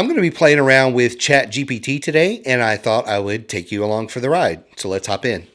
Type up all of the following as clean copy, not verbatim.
I'm going to be playing around with ChatGPT today, and I thought I would take you along for the ride. So let's hop in.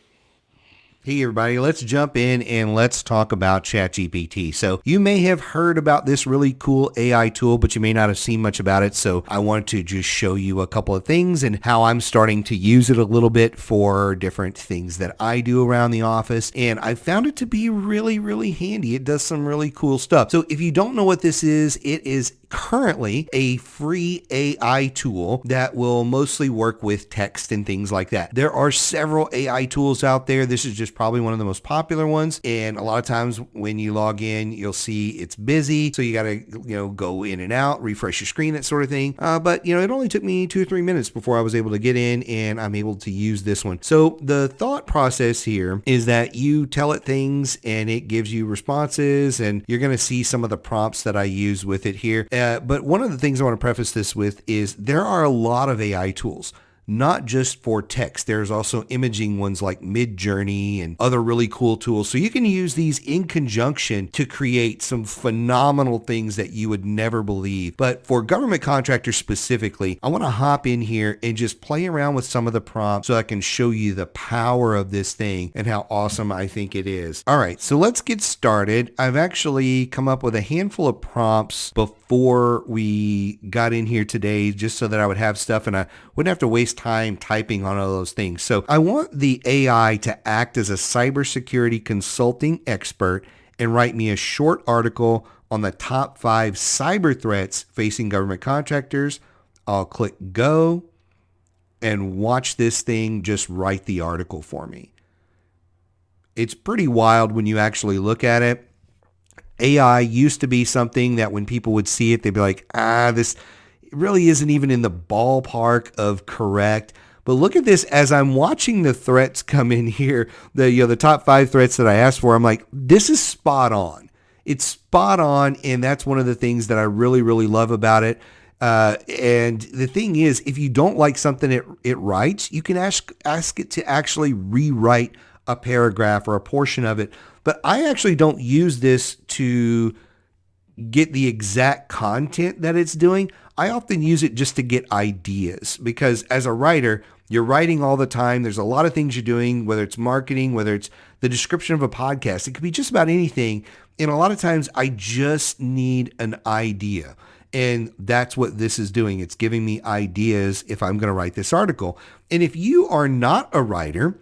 Hey everybody, let's jump in and let's talk about ChatGPT. So you may have heard about this really cool AI tool, but you may not have seen much about it. So I wanted to just show you a couple of things and how I'm starting to use it a little bit for different things that I do around the office. And I found it to be really, really handy. It does some really cool stuff. So if you don't know what this is, it is currently a free AI tool that will mostly work with text and things like that. There are several AI tools out there. This is just probably one of the most popular ones. And a lot of times when you log in, you'll see it's busy. So you got to, go in and out, refresh your screen, that sort of thing. But it only took me 2 or 3 minutes before I was able to get in and I'm able to use this one. So the thought process here is that you tell it things and it gives you responses, and you're going to see some of the prompts that I use with it here. But one of the things I want to preface this with is there are a lot of AI tools, not just for text. There's also imaging ones like Midjourney and other really cool tools. So you can use these in conjunction to create some phenomenal things that you would never believe. But for government contractors specifically, I want to hop in here and just play around with some of the prompts so I can show you the power of this thing and how awesome I think it is. All right, so let's get started. I've actually come up with a handful of prompts before we got in here today, just so that I would have stuff and I wouldn't have to waste time typing on all those things. So I want the AI to act as a cybersecurity consulting expert and write me a short article on the top 5 cyber threats facing government contractors. I'll click go and watch this thing just write the article for me. It's pretty wild when you actually look at it. AI used to be something that when people would see it, they'd be like, this really isn't even in the ballpark of correct. But look at this as I'm watching the threats come in here, the top 5 threats that I asked for. I'm like, this is spot on. It's spot on. And that's one of the things that I really, really love about it. And the thing is, if you don't like something it writes, you can ask it to actually rewrite a paragraph or a portion of it. But I actually don't use this to get the exact content that it's doing. I often use it just to get ideas, because as a writer, you're writing all the time. There's a lot of things you're doing, whether it's marketing, whether it's the description of a podcast. It could be just about anything. And a lot of times I just need an idea. And that's what this is doing. It's giving me ideas if I'm going to write this article. And if you are not a writer,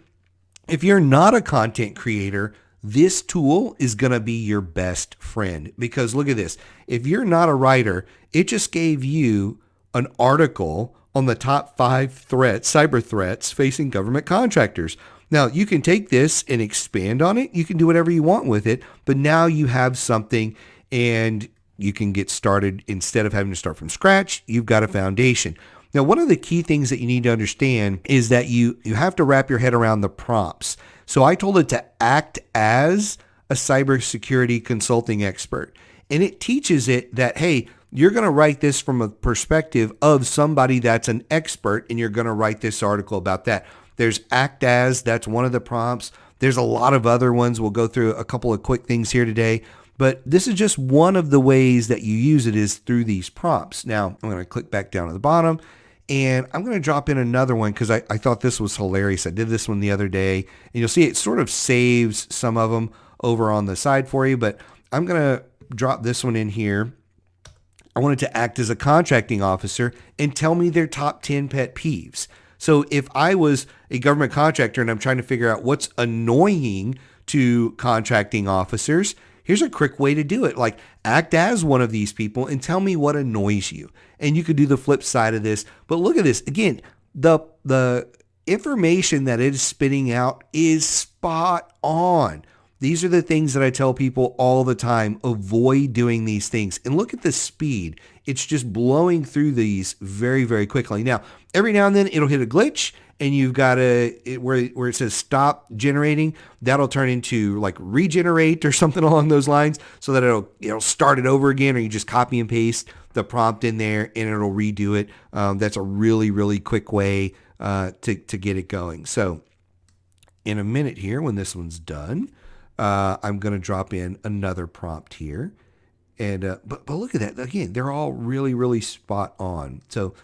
if you're not a content creator, this tool is going to be your best friend, because look at this. If you're not a writer, it just gave you an article on the top 5 threats, cyber threats facing government contractors. Now, you can take this and expand on it. You can do whatever you want with it, but now you have something and you can get started. Instead of having to start from scratch, you've got a foundation. Now, one of the key things that you need to understand is that you have to wrap your head around the prompts. So I told it to act as a cybersecurity consulting expert. And it teaches it that, hey, you're going to write this from a perspective of somebody that's an expert, and you're going to write this article about that. There's act as, that's one of the prompts. There's a lot of other ones. We'll go through a couple of quick things here today. But this is just one of the ways that you use it, is through these prompts. Now, I'm going to click back down to the bottom. And I'm going to drop in another one because I thought this was hilarious. I did this one the other day, and you'll see it sort of saves some of them over on the side for you, but I'm going to drop this one in here. I want it to act as a contracting officer and tell me their top 10 pet peeves. So if I was a government contractor and I'm trying to figure out what's annoying to contracting officers, here's a quick way to do it. Like, act as one of these people and tell me what annoys you. And you could do the flip side of this. But look at this. Again, the information that it is spitting out is spot on. These are the things that I tell people all the time. Avoid doing these things. And look at the speed. It's just blowing through these very, very quickly. Now, every now and then it'll hit a glitch, and you've got where it says stop generating, that'll turn into like regenerate or something along those lines, so that it'll start it over again, or you just copy and paste the prompt in there and it'll redo it. That's a really, really quick way to get it going. So in a minute here, when this one's done, I'm going to drop in another prompt here. And but look at that again. They're all really really spot on. So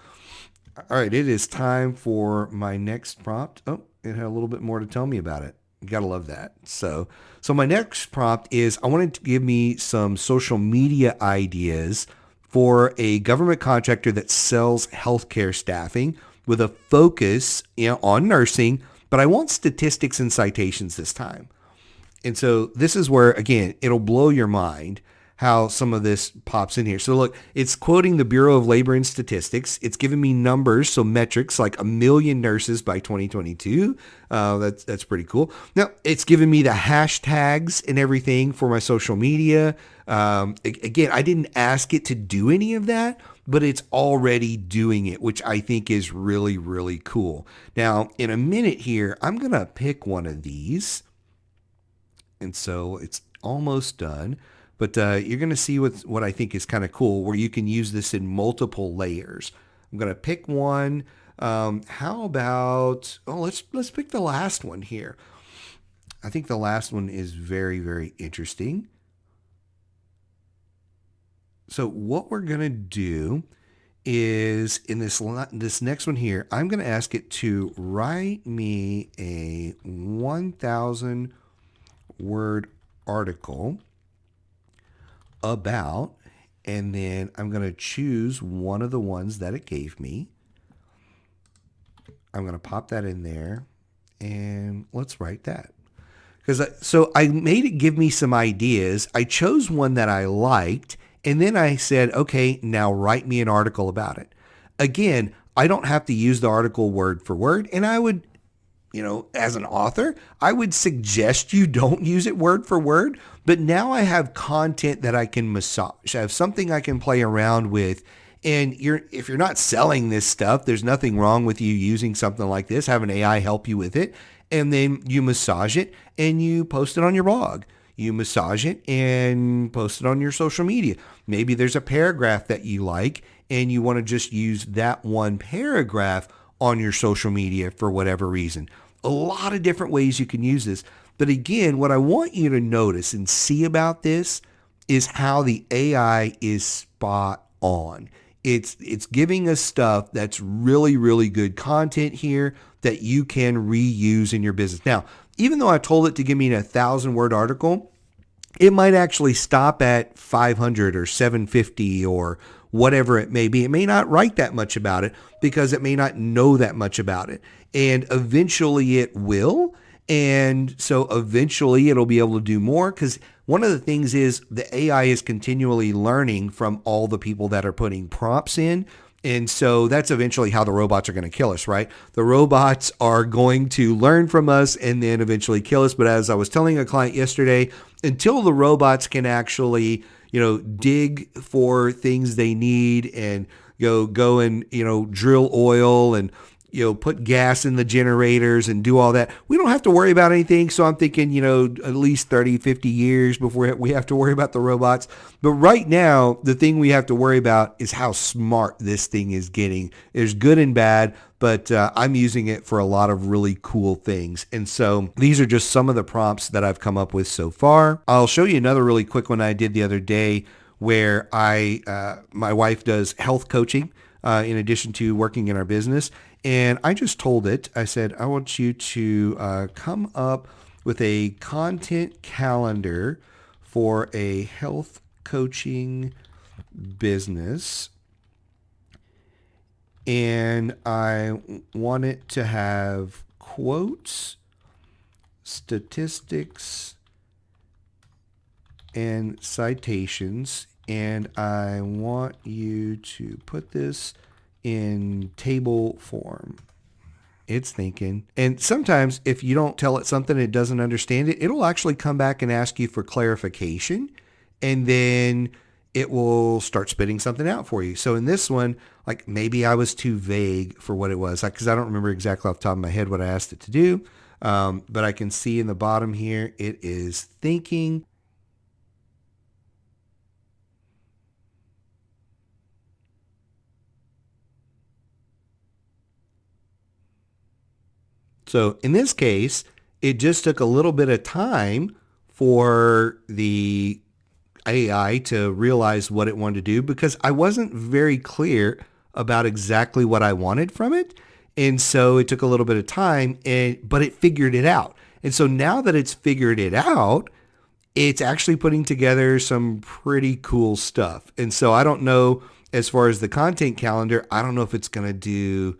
all right, it is time for my next prompt. Oh, it had a little bit more to tell me about it. You gotta love that. So my next prompt is I wanted to give me some social media ideas for a government contractor that sells healthcare staffing with a focus on nursing, but I want statistics and citations this time. And so this is where, again, it'll blow your mind how some of this pops in here. So look, it's quoting the Bureau of Labor and Statistics. It's giving me numbers, so metrics like 1 million nurses by 2022. That's pretty cool. Now, it's giving me the hashtags and everything for my social media. Again, I didn't ask it to do any of that, but it's already doing it, which I think is really, really cool. Now, in a minute here, I'm going to pick one of these. And so it's almost done. But you're going to see what I think is kind of cool, where you can use this in multiple layers. I'm going to pick one. How about, let's pick the last one here. I think the last one is very, very interesting. So what we're going to do is in this next one here, I'm going to ask it to write me a 1,000 word article about, and then I'm going to choose one of the ones that it gave me. I'm going to pop that in there, and let's write that. So I made it give me some ideas. I chose one that I liked, and then I said, okay, now write me an article about it. Again, I don't have to use the article word for word, and I would, as an author, I would suggest you don't use it word for word, but now I have content that I can massage. I have something I can play around with. And if you're not selling this stuff, there's nothing wrong with you using something like this, have an AI help you with it, and then you massage it and you post it on your blog. You massage it and post it on your social media. Maybe there's a paragraph that you like and you want to just use that one paragraph on your social media for whatever reason. A lot of different ways you can use this. But again, what I want you to notice and see about this is how the AI is spot on. It's giving us stuff that's really, really good content here that you can reuse in your business. Now, even though I told it to give me a 1,000-word article, it might actually stop at 500 or 750 or whatever it may be. It may not write that much about it because it may not know that much about it. And eventually it will. And so eventually it'll be able to do more, because one of the things is the AI is continually learning from all the people that are putting prompts in. And so that's eventually how the robots are going to kill us, right? The robots are going to learn from us and then eventually kill us. But as I was telling a client yesterday, until the robots can actually, dig for things they need and go and, drill oil and, put gas in the generators and do all that, we don't have to worry about anything. So I'm thinking, at least 30, 50 years before we have to worry about the robots. But right now, the thing we have to worry about is how smart this thing is getting. There's good and bad, but I'm using it for a lot of really cool things. And so these are just some of the prompts that I've come up with so far. I'll show you another really quick one I did the other day where my wife does health coaching in addition to working in our business. And I just told it, I said, I want you to come up with a content calendar for a health coaching business. And I want it to have quotes, statistics, and citations. And I want you to put this in table form. It's thinking. And sometimes if you don't tell it something it doesn't understand it, it'll actually come back and ask you for clarification. And then it will start spitting something out for you. So in this one, like maybe I was too vague for what it was, because I don't remember exactly off the top of my head what I asked it to do. But I can see in the bottom here, it is thinking. So in this case, it just took a little bit of time for the AI to realize what it wanted to do because I wasn't very clear about exactly what I wanted from it. And so it took a little bit of time, but it figured it out. And so now that it's figured it out, it's actually putting together some pretty cool stuff. And so I don't know, as far as the content calendar, I don't know if it's going to do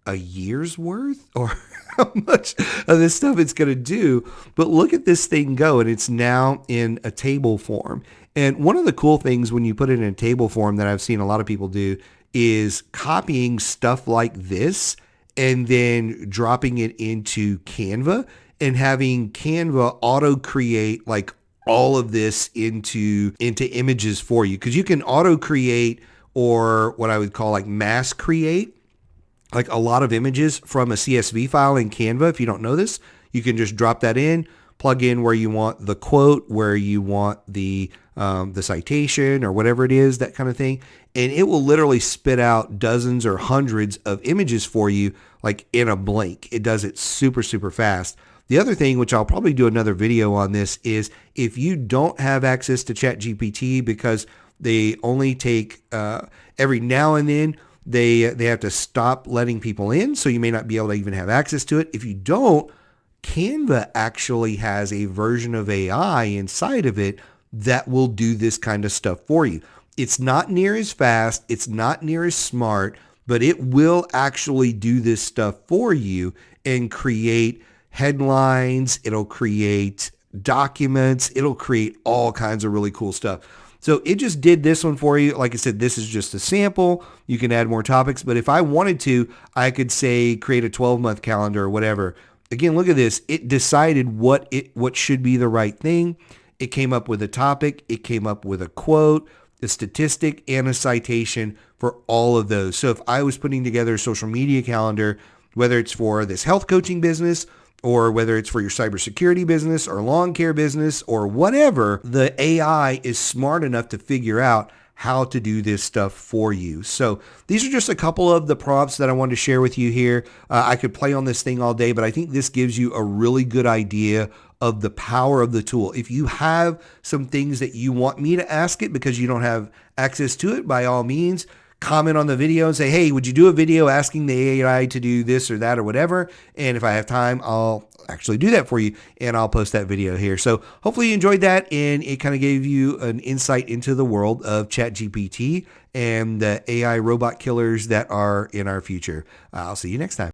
a year's worth or how much of this stuff it's going to do. But look at this thing go, and it's now in a table form. And one of the cool things when you put it in a table form that I've seen a lot of people do is copying stuff like this and then dropping it into Canva and having Canva auto create like all of this into images for you, because you can auto create, or what I would call like mass create, like a lot of images from a CSV file in Canva. If you don't know this, you can just drop that in, plug in where you want the quote, where you want the citation or whatever it is, that kind of thing. And it will literally spit out dozens or hundreds of images for you, like in a blink. It does it super, super fast. The other thing, which I'll probably do another video on this, is if you don't have access to ChatGPT, because they only take every now and then, they have to stop letting people in, so you may not be able to even have access to it. If you don't, Canva actually has a version of AI inside of it that will do this kind of stuff for you. It's not near as fast, it's not near as smart, but it will actually do this stuff for you and create headlines, it'll create documents, it'll create all kinds of really cool stuff. So it just did this one for you. Like I said, this is just a sample. You can add more topics, but if I wanted to, I could say create a 12-month calendar or whatever. Again, look at this. It decided what should be the right thing. It came up with a topic. It came up with a quote, a statistic, and a citation for all of those. So if I was putting together a social media calendar, whether it's for this health coaching business, or whether it's for your cybersecurity business or lawn care business or whatever, the AI is smart enough to figure out how to do this stuff for you. So these are just a couple of the prompts that I wanted to share with you here. I could play on this thing all day, but I think this gives you a really good idea of the power of the tool. If you have some things that you want me to ask it because you don't have access to it, by all means, comment on the video and say, hey, would you do a video asking the AI to do this or that or whatever? And if I have time, I'll actually do that for you and I'll post that video here. So hopefully you enjoyed that and it kind of gave you an insight into the world of ChatGPT and the AI robot killers that are in our future. I'll see you next time.